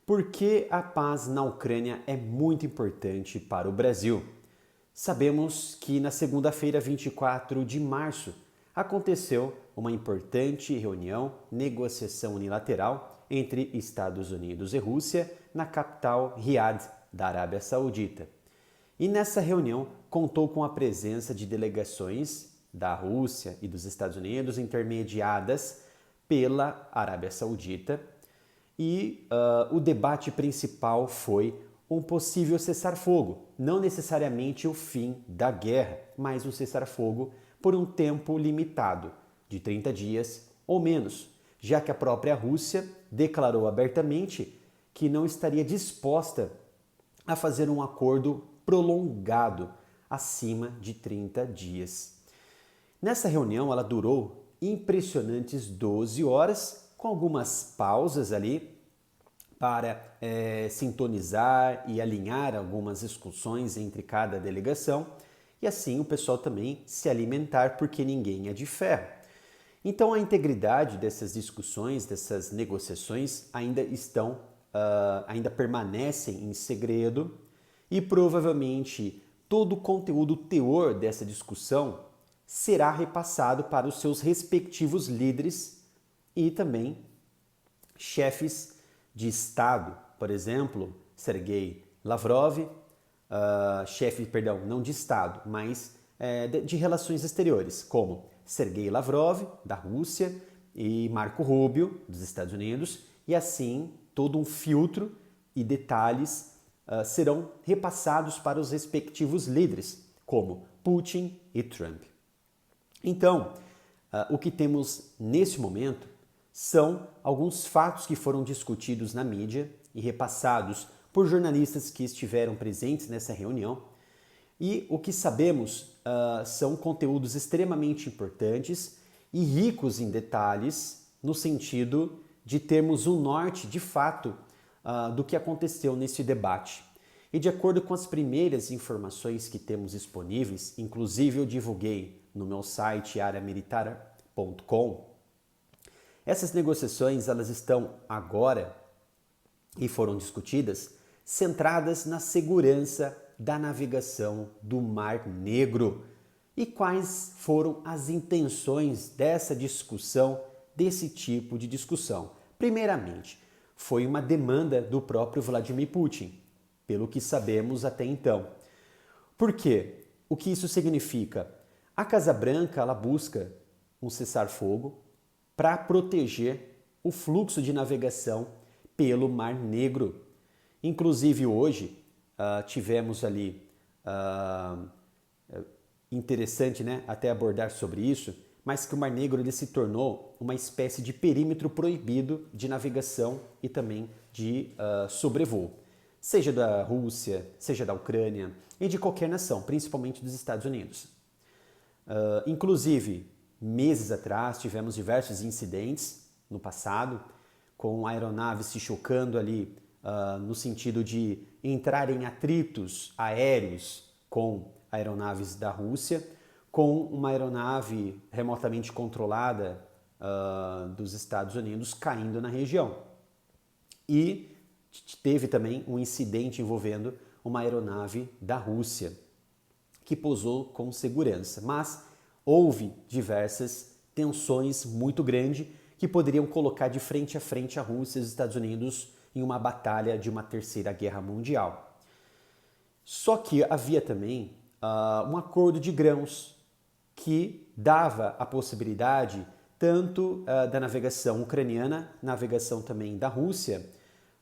Por que a paz na Ucrânia é muito importante para o Brasil? Sabemos que na segunda-feira, 24 de março, aconteceu uma importante reunião, negociação unilateral entre Estados Unidos e Rússia na capital Riad, da Arábia Saudita. E nessa reunião contou com a presença de delegações da Rússia e dos Estados Unidos intermediadas pela Arábia Saudita e o debate principal foi um possível cessar-fogo, não necessariamente o fim da guerra, mas um cessar-fogo por um tempo limitado, de 30 dias ou menos, já que a própria Rússia declarou abertamente que não estaria disposta a fazer um acordo prolongado acima de 30 dias. Nessa reunião, ela durou impressionantes 12 horas, com algumas pausas ali para sintonizar e alinhar algumas discussões entre cada delegação e assim o pessoal também se alimentar, porque ninguém é de ferro. Então a integridade dessas discussões, dessas negociações ainda permanecem em segredo e provavelmente todo o conteúdo, o teor dessa discussão será repassado para os seus respectivos líderes e também chefes de Estado, por exemplo, Sergei Lavrov, não de Estado, mas de relações exteriores, como Sergei Lavrov, da Rússia, e Marco Rubio, dos Estados Unidos, e assim todo um filtro e detalhes serão repassados para os respectivos líderes, como Putin e Trump. Então, o que temos nesse momento são alguns fatos que foram discutidos na mídia e repassados por jornalistas que estiveram presentes nessa reunião. E o que sabemos são conteúdos extremamente importantes e ricos em detalhes, no sentido de termos um norte, de fato, do que aconteceu nesse debate. E de acordo com as primeiras informações que temos disponíveis, inclusive eu divulguei no meu site areamilitar.com, essas negociações elas estão agora e foram discutidas centradas na segurança da navegação do Mar Negro. E quais foram as intenções dessa discussão, desse tipo de discussão? Primeiramente, foi uma demanda do próprio Vladimir Putin, pelo que sabemos até então. Por quê? O que isso significa? A Casa Branca ela busca um cessar-fogo para proteger o fluxo de navegação pelo Mar Negro. Inclusive hoje tivemos ali, interessante, né, até abordar sobre isso, mas que o Mar Negro ele se tornou uma espécie de perímetro proibido de navegação e também de sobrevoo, seja da Rússia, seja da Ucrânia e de qualquer nação, principalmente dos Estados Unidos. Inclusive, meses atrás tivemos diversos incidentes no passado, com aeronaves se chocando ali no sentido de entrar em atritos aéreos com aeronaves da Rússia, com uma aeronave remotamente controlada dos Estados Unidos caindo na região. E teve também um incidente envolvendo uma aeronave da Rússia, que pousou com segurança, mas houve diversas tensões muito grandes que poderiam colocar de frente a frente a Rússia e os Estados Unidos em uma batalha de uma terceira guerra mundial. Só que havia também um acordo de grãos que dava a possibilidade tanto da navegação ucraniana, navegação também da Rússia,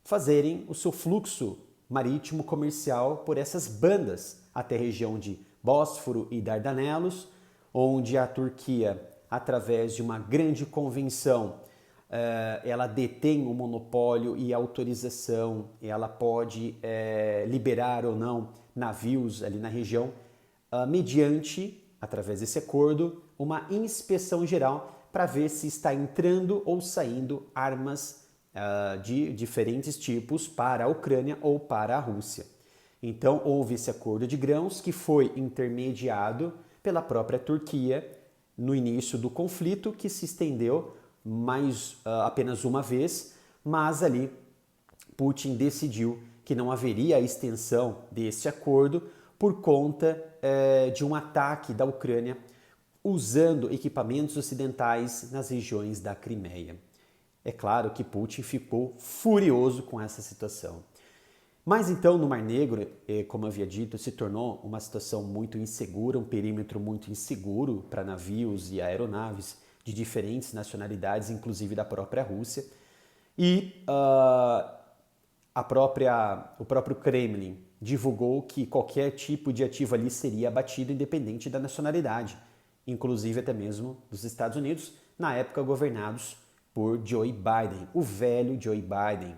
fazerem o seu fluxo marítimo comercial por essas bandas até a região de Bósforo e Dardanelos, onde a Turquia, através de uma grande convenção, ela detém o monopólio e a autorização, ela pode liberar ou não navios ali na região, mediante, através desse acordo, uma inspeção geral para ver se está entrando ou saindo armas de diferentes tipos para a Ucrânia ou para a Rússia. Então houve esse acordo de grãos que foi intermediado pela própria Turquia no início do conflito, que se estendeu apenas uma vez, mas ali Putin decidiu que não haveria a extensão deste acordo por conta de um ataque da Ucrânia usando equipamentos ocidentais nas regiões da Crimeia. É claro que Putin ficou furioso com essa situação. Mas então no Mar Negro, como eu havia dito, se tornou uma situação muito insegura, um perímetro muito inseguro para navios e aeronaves de diferentes nacionalidades, inclusive da própria Rússia. E o próprio Kremlin divulgou que qualquer tipo de ativo ali seria abatido independente da nacionalidade, inclusive até mesmo dos Estados Unidos, na época governados por Joe Biden, o velho Joe Biden.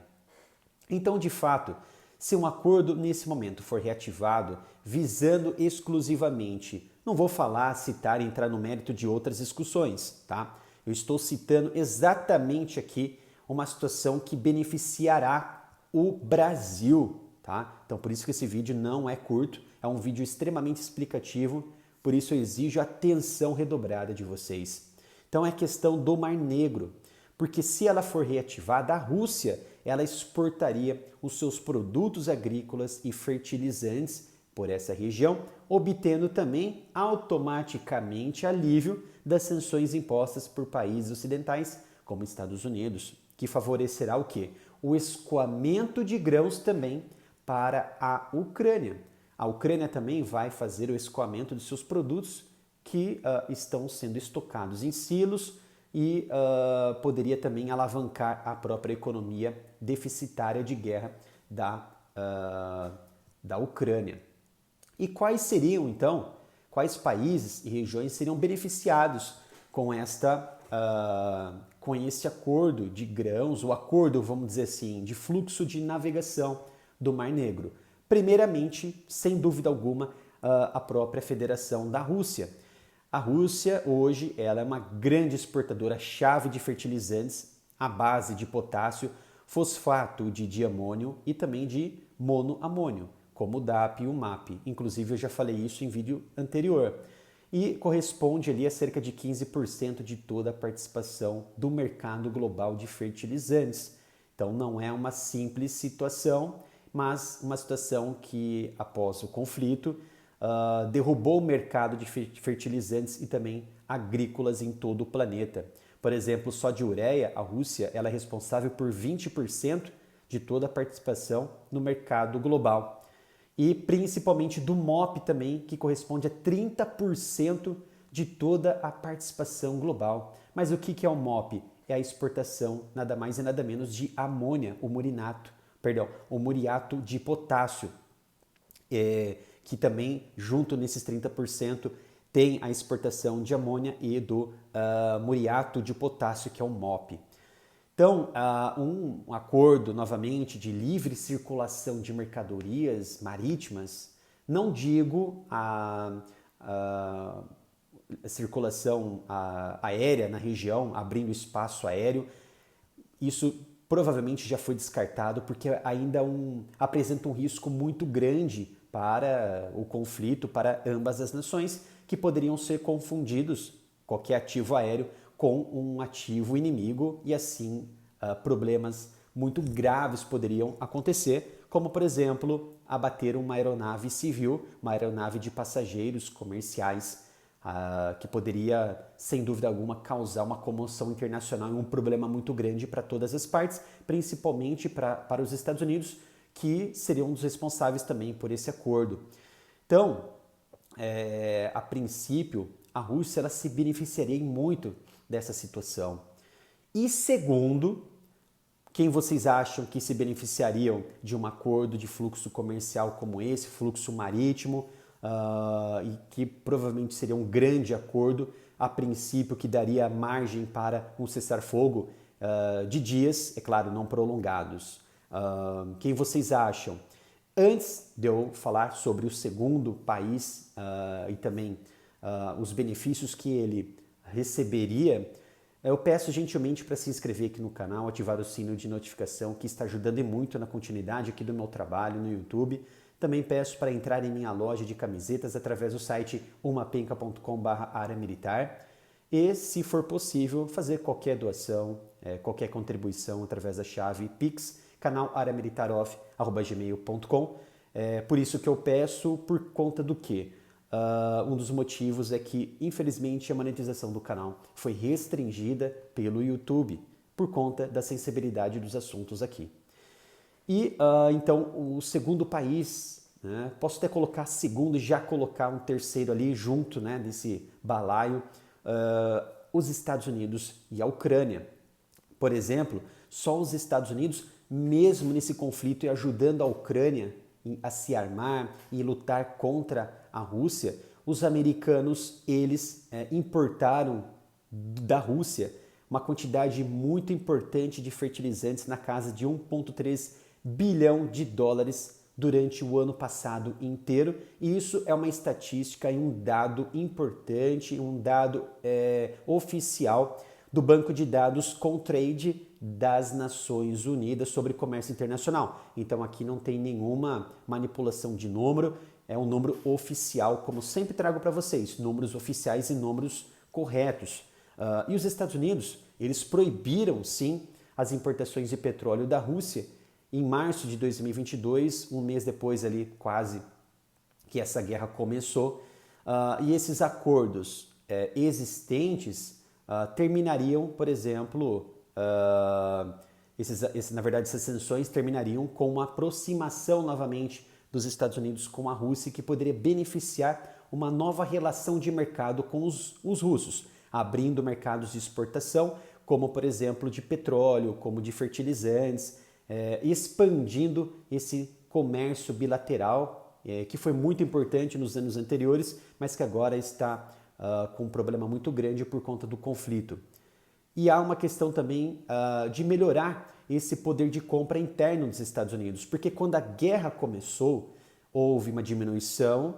Então, de fato, se um acordo nesse momento for reativado, visando exclusivamente, não vou falar, citar e entrar no mérito de outras discussões, tá? Eu estou citando exatamente aqui uma situação que beneficiará o Brasil, tá? Então, por isso que esse vídeo não é curto, é um vídeo extremamente explicativo, por isso eu exijo atenção redobrada de vocês. Então, é questão do Mar Negro, porque se ela for reativada, a Rússia ela exportaria os seus produtos agrícolas e fertilizantes por essa região, obtendo também automaticamente alívio das sanções impostas por países ocidentais, como Estados Unidos, que favorecerá o quê? O escoamento de grãos também para a Ucrânia. A Ucrânia também vai fazer o escoamento de seus produtos que estão sendo estocados em silos, e poderia também alavancar a própria economia deficitária de guerra da Ucrânia. E quais seriam, então, quais países e regiões seriam beneficiados com esse acordo de grãos, o acordo, vamos dizer assim, de fluxo de navegação do Mar Negro? Primeiramente, sem dúvida alguma, a própria Federação da Rússia. A Rússia hoje ela é uma grande exportadora-chave de fertilizantes à base de potássio, fosfato de diamônio e também de monoamônio, como o DAP e o MAP. Inclusive eu já falei isso em vídeo anterior. E corresponde ali a cerca de 15% de toda a participação do mercado global de fertilizantes. Então não é uma simples situação, mas uma situação que após o conflito derrubou o mercado de fertilizantes e também agrícolas em todo o planeta. Por exemplo, só de ureia, a Rússia ela é responsável por 20% de toda a participação no mercado global. E principalmente do MOP também, que corresponde a 30% de toda a participação global. Mas o que é o MOP? É a exportação nada mais e nada menos de amônia, o muriato de potássio. Que também, junto nesses 30%, tem a exportação de amônia e do muriato de potássio, que é o MOP. Então, um acordo, novamente, de livre circulação de mercadorias marítimas, não digo a circulação aérea na região, abrindo espaço aéreo, isso provavelmente já foi descartado porque ainda apresenta um risco muito grande para o conflito, para ambas as nações, que poderiam ser confundidos, qualquer ativo aéreo, com um ativo inimigo e assim problemas muito graves poderiam acontecer, como por exemplo abater uma aeronave civil, uma aeronave de passageiros comerciais, que poderia, sem dúvida alguma, causar uma comoção internacional e um problema muito grande para todas as partes, principalmente para os Estados Unidos, que seriam os responsáveis também por esse acordo. Então, a princípio, a Rússia ela se beneficiaria muito dessa situação. E segundo, quem vocês acham que se beneficiariam de um acordo de fluxo comercial como esse, fluxo marítimo, e que provavelmente seria um grande acordo, a princípio que daria margem para um cessar-fogo de dias, é claro, não prolongados. Quem vocês acham? Antes de eu falar sobre o segundo país e também os benefícios que ele receberia, eu peço gentilmente para se inscrever aqui no canal, ativar o sino de notificação, que está ajudando muito na continuidade aqui do meu trabalho no YouTube. Também peço para entrar em minha loja de camisetas através do site umapenca.com/área militar. E, se for possível, fazer qualquer doação, qualquer contribuição através da chave Pix, canalaramilitarov@gmail.com. Por isso que eu peço, por conta do quê? Um dos motivos é que, infelizmente, a monetização do canal foi restringida pelo YouTube por conta da sensibilidade dos assuntos aqui. E então o segundo país, né, posso até colocar segundo e já colocar um terceiro ali junto, né, desse balaio, os Estados Unidos e a Ucrânia. Por exemplo, só os Estados Unidos, mesmo nesse conflito e ajudando a Ucrânia a se armar e lutar contra a Rússia, os americanos, eles importaram da Rússia uma quantidade muito importante de fertilizantes na casa de 1,3 bilhão de dólares durante o ano passado inteiro. E isso é uma estatística e um dado importante, um dado oficial do Banco de Dados Comtrade das Nações Unidas sobre comércio internacional. Então aqui não tem nenhuma manipulação de número, é um número oficial, como sempre trago para vocês, números oficiais e números corretos. E os Estados Unidos, eles proibiram sim as importações de petróleo da Rússia em março de 2022, um mês depois ali quase que essa guerra começou, e esses acordos existentes terminariam, por exemplo, na verdade essas sanções terminariam com uma aproximação novamente dos Estados Unidos com a Rússia, que poderia beneficiar uma nova relação de mercado com os russos, abrindo mercados de exportação, como por exemplo de petróleo, como de fertilizantes, expandindo esse comércio bilateral, que foi muito importante nos anos anteriores, mas que agora está com um problema muito grande por conta do conflito. E há uma questão também de melhorar esse poder de compra interno dos Estados Unidos, porque quando a guerra começou, houve uma diminuição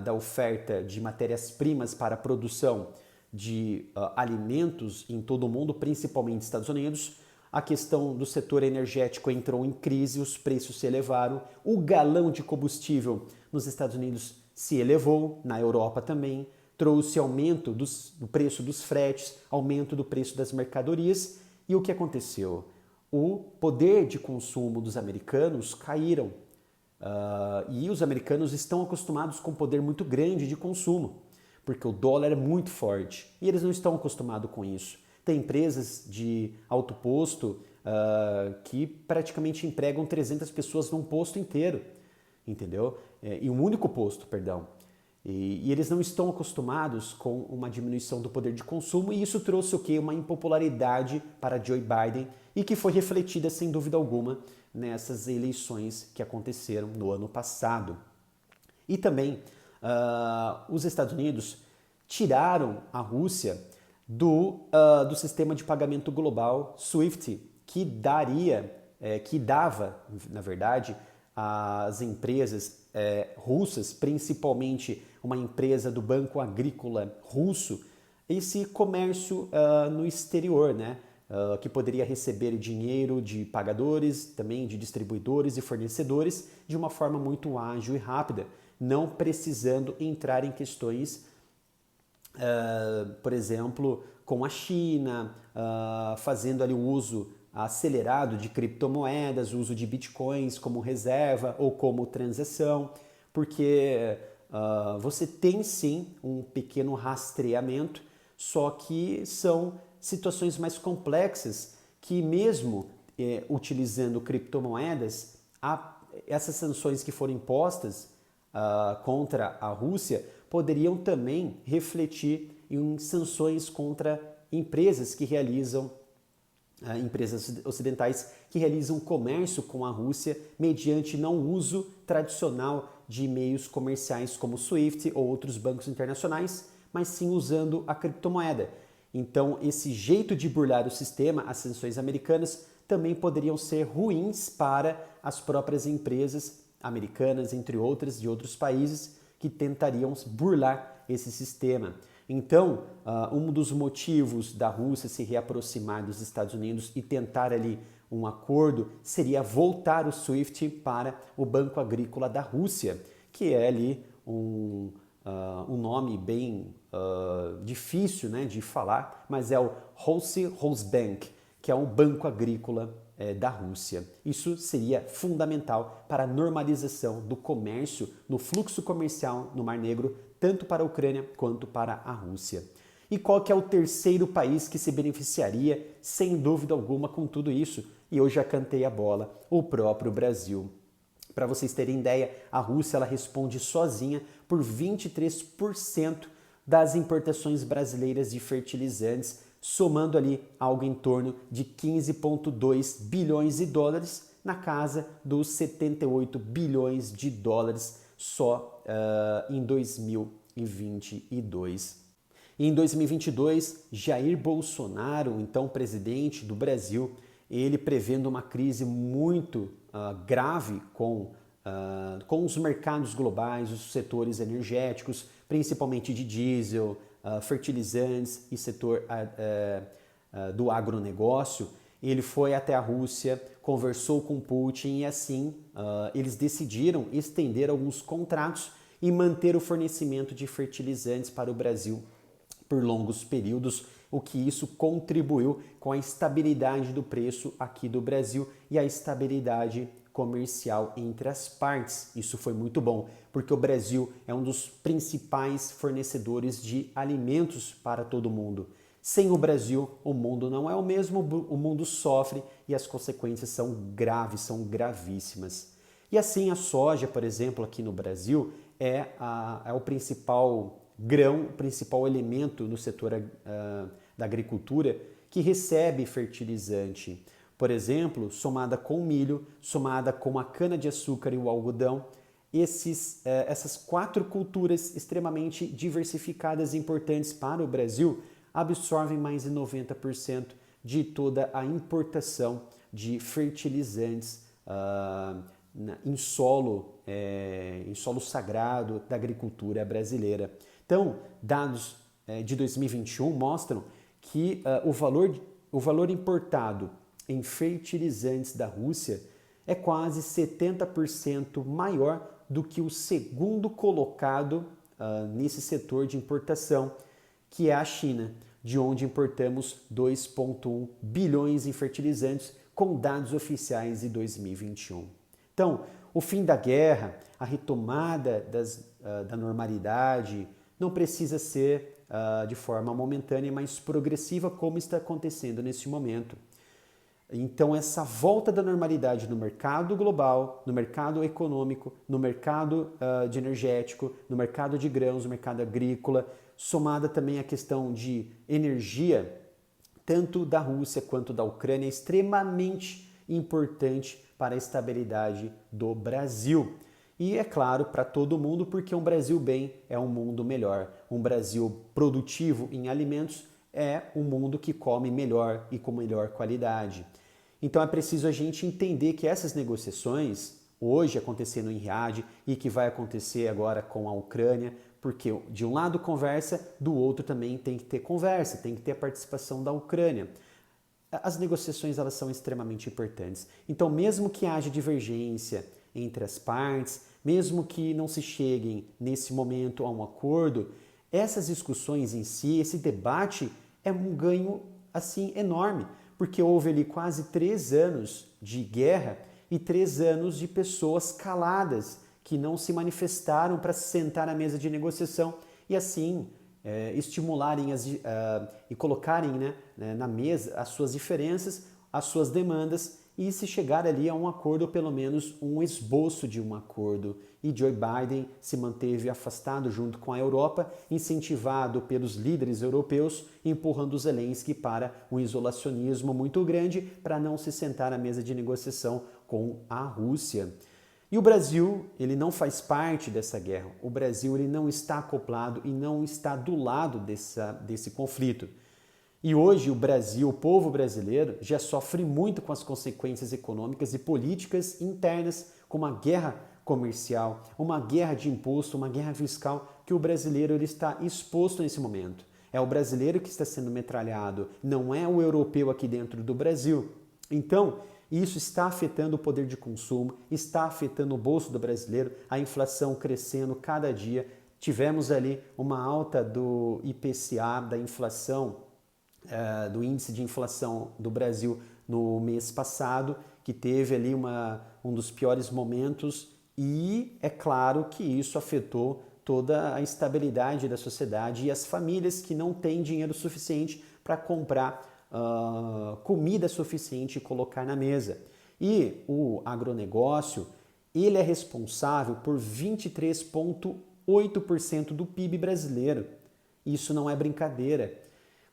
da oferta de matérias-primas para a produção de alimentos em todo o mundo, principalmente nos Estados Unidos. A questão do setor energético entrou em crise, os preços se elevaram, o galão de combustível nos Estados Unidos se elevou, na Europa também, trouxe aumento do preço dos fretes, aumento do preço das mercadorias. E o que aconteceu? O poder de consumo dos americanos caíram. E os americanos estão acostumados com um poder muito grande de consumo, porque o dólar é muito forte e eles não estão acostumados com isso. Tem empresas de alto posto que praticamente empregam 300 pessoas num posto inteiro, entendeu? Em um único posto, perdão. E eles não estão acostumados com uma diminuição do poder de consumo, e isso trouxe o quê? Uma impopularidade para Joe Biden, e que foi refletida, sem dúvida alguma, nessas eleições que aconteceram no ano passado. E também os Estados Unidos tiraram a Rússia do sistema de pagamento global SWIFT, que dava, na verdade, às empresas russas, principalmente uma empresa do Banco Agrícola Russo, esse comércio no exterior, né? Que poderia receber dinheiro de pagadores, também de distribuidores e fornecedores de uma forma muito ágil e rápida, não precisando entrar em questões, por exemplo, com a China, fazendo ali o uso acelerado de criptomoedas, o uso de bitcoins como reserva ou como transação, porque você tem sim um pequeno rastreamento, só que são situações mais complexas que, mesmo utilizando criptomoedas, essas sanções que foram impostas contra a Rússia poderiam também refletir em sanções contra empresas que realizam empresas ocidentais que realizam comércio com a Rússia mediante não uso tradicional de meios comerciais como SWIFT ou outros bancos internacionais, mas sim usando a criptomoeda. Então, esse jeito de burlar o sistema, as sanções americanas, também poderiam ser ruins para as próprias empresas americanas, entre outras, de outros países, que tentariam burlar esse sistema. Então, um dos motivos da Rússia se reaproximar dos Estados Unidos e tentar ali um acordo seria voltar o SWIFT para o Banco Agrícola da Rússia, que é ali um nome bem difícil, né, de falar, mas é o Rossbank, que é um banco agrícola da Rússia. Isso seria fundamental para a normalização do comércio, no fluxo comercial no Mar Negro, tanto para a Ucrânia quanto para a Rússia. E qual que é o terceiro país que se beneficiaria, sem dúvida alguma, com tudo isso? E eu já cantei a bola, o próprio Brasil. Para vocês terem ideia, a Rússia ela responde sozinha por 23% das importações brasileiras de fertilizantes, somando ali algo em torno de 15,2 bilhões de dólares, na casa dos 78 bilhões de dólares só em 2022. Em 2022, Jair Bolsonaro, então presidente do Brasil, ele prevendo uma crise muito grave com os mercados globais, os setores energéticos, principalmente de diesel, fertilizantes e setor do agronegócio. Ele foi até a Rússia, conversou com Putin e assim eles decidiram estender alguns contratos e manter o fornecimento de fertilizantes para o Brasil por longos períodos, o que isso contribuiu com a estabilidade do preço aqui do Brasil e a estabilidade comercial entre as partes. Isso foi muito bom, porque o Brasil é um dos principais fornecedores de alimentos para todo mundo. Sem o Brasil, o mundo não é o mesmo, o mundo sofre e as consequências são graves, são gravíssimas. E assim a soja, por exemplo, aqui no Brasil, é o principal grão, o principal elemento no setor da agricultura que recebe fertilizante. Por exemplo, somada com o milho, somada com a cana-de-açúcar e o algodão, essas 4 culturas extremamente diversificadas e importantes para o Brasil absorvem mais de 90% de toda a importação de fertilizantes em solo sagrado da agricultura brasileira. Então, dados de 2021 mostram que o valor importado em fertilizantes da Rússia é quase 70% maior do que o segundo colocado nesse setor de importação, que é a China, de onde importamos 2,1 bilhões em fertilizantes com dados oficiais de 2021. Então, o fim da guerra, a retomada da normalidade, não precisa ser de forma momentânea, mas progressiva, como está acontecendo nesse momento. Então, essa volta da normalidade no mercado global, no mercado econômico, no mercado de energético, no mercado de grãos, no mercado agrícola, somada também à questão de energia, tanto da Rússia quanto da Ucrânia, é extremamente importante para a estabilidade do Brasil. E é claro, para todo mundo, porque um Brasil bem é um mundo melhor. Um Brasil produtivo em alimentos é um mundo que come melhor e com melhor qualidade. Então é preciso a gente entender que essas negociações, hoje acontecendo em Riad e que vai acontecer agora com a Ucrânia, porque de um lado conversa, do outro também tem que ter conversa, tem que ter a participação da Ucrânia. As negociações elas são extremamente importantes. Então, mesmo que haja divergência entre as partes, mesmo que não se cheguem nesse momento a um acordo, essas discussões em si, esse debate é um ganho assim enorme, porque houve ali quase 3 anos de guerra e 3 anos de pessoas caladas que não se manifestaram para se sentar à mesa de negociação e assim estimularem e colocarem na mesa as suas diferenças, as suas demandas e se chegar ali a um acordo, ou pelo menos um esboço de um acordo. E Joe Biden se manteve afastado junto com a Europa, incentivado pelos líderes europeus, empurrando Zelensky para um isolacionismo muito grande para não se sentar à mesa de negociação com a Rússia. E o Brasil, ele não faz parte dessa guerra. O Brasil ele não está acoplado e não está do lado desse conflito. E hoje o Brasil, o povo brasileiro, já sofre muito com as consequências econômicas e políticas internas, como a guerra comercial, uma guerra de imposto, uma guerra fiscal, que o brasileiro ele está exposto nesse momento. É o brasileiro que está sendo metralhado, não é o europeu aqui dentro do Brasil. Então, isso está afetando o poder de consumo, está afetando o bolso do brasileiro, a inflação crescendo cada dia. Tivemos ali uma alta do IPCA, da inflação, do índice de inflação do Brasil no mês passado, que teve ali um dos piores momentos, e é claro que isso afetou toda a estabilidade da sociedade e as famílias que não têm dinheiro suficiente para comprar comida suficiente e colocar na mesa. E o agronegócio, ele é responsável por 23,8% do PIB brasileiro. Isso não é brincadeira.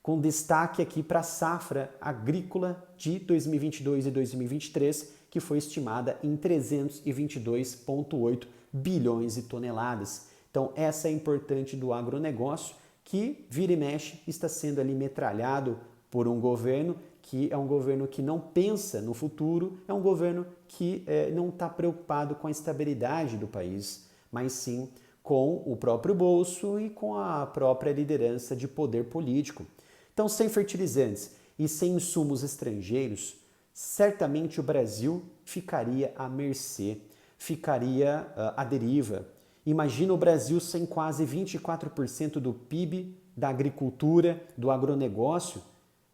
Com destaque aqui para a safra agrícola de 2022 e 2023, que foi estimada em 322,8 bilhões de toneladas. Então, essa é importante do agronegócio, que vira e mexe está sendo ali metralhado por um governo que é um governo que não pensa no futuro, é um governo que não está preocupado com a estabilidade do país, mas sim com o próprio bolso e com a própria liderança de poder político. Então, sem fertilizantes e sem insumos estrangeiros, certamente o Brasil ficaria à mercê, ficaria à deriva. Imagina o Brasil sem quase 24% do PIB, da agricultura, do agronegócio.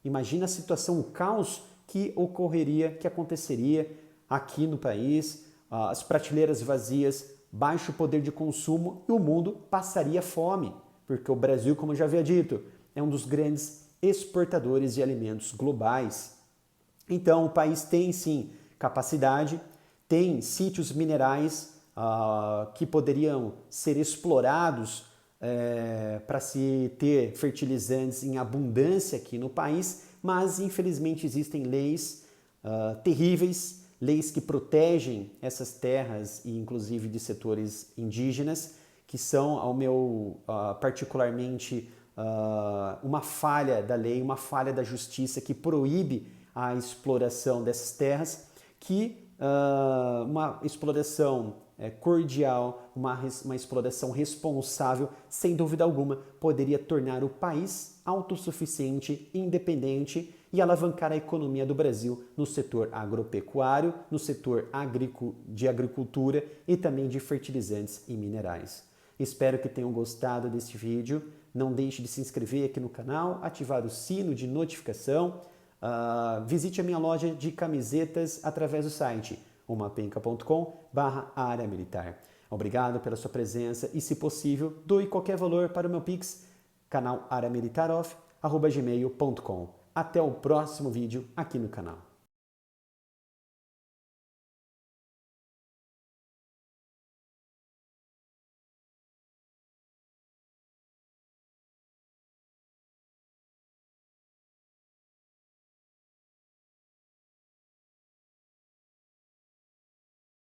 Imagina a situação, o caos que ocorreria, que aconteceria aqui no país, as prateleiras vazias, baixo poder de consumo e o mundo passaria fome, porque o Brasil, como eu já havia dito, é um dos grandes exportadores de alimentos globais. Então, o país tem sim capacidade, tem sítios minerais que poderiam ser explorados para se ter fertilizantes em abundância aqui no país, mas infelizmente existem leis terríveis, leis que protegem essas terras e inclusive de setores indígenas, que são, ao meu particularmente, uma falha da lei, uma falha da justiça que proíbe a exploração dessas terras, que uma exploração cordial, uma exploração responsável, sem dúvida alguma, poderia tornar o país autossuficiente, independente e alavancar a economia do Brasil no setor agropecuário, no setor de agricultura e também de fertilizantes e minerais. Espero que tenham gostado deste vídeo. Não deixe de se inscrever aqui no canal, ativar o sino de notificação. Visite a minha loja de camisetas através do site umapenca.com/área militar. Obrigado pela sua presença e, se possível, doe qualquer valor para o meu Pix, canal areamilitaroff@gmail.com. Até o próximo vídeo aqui no canal.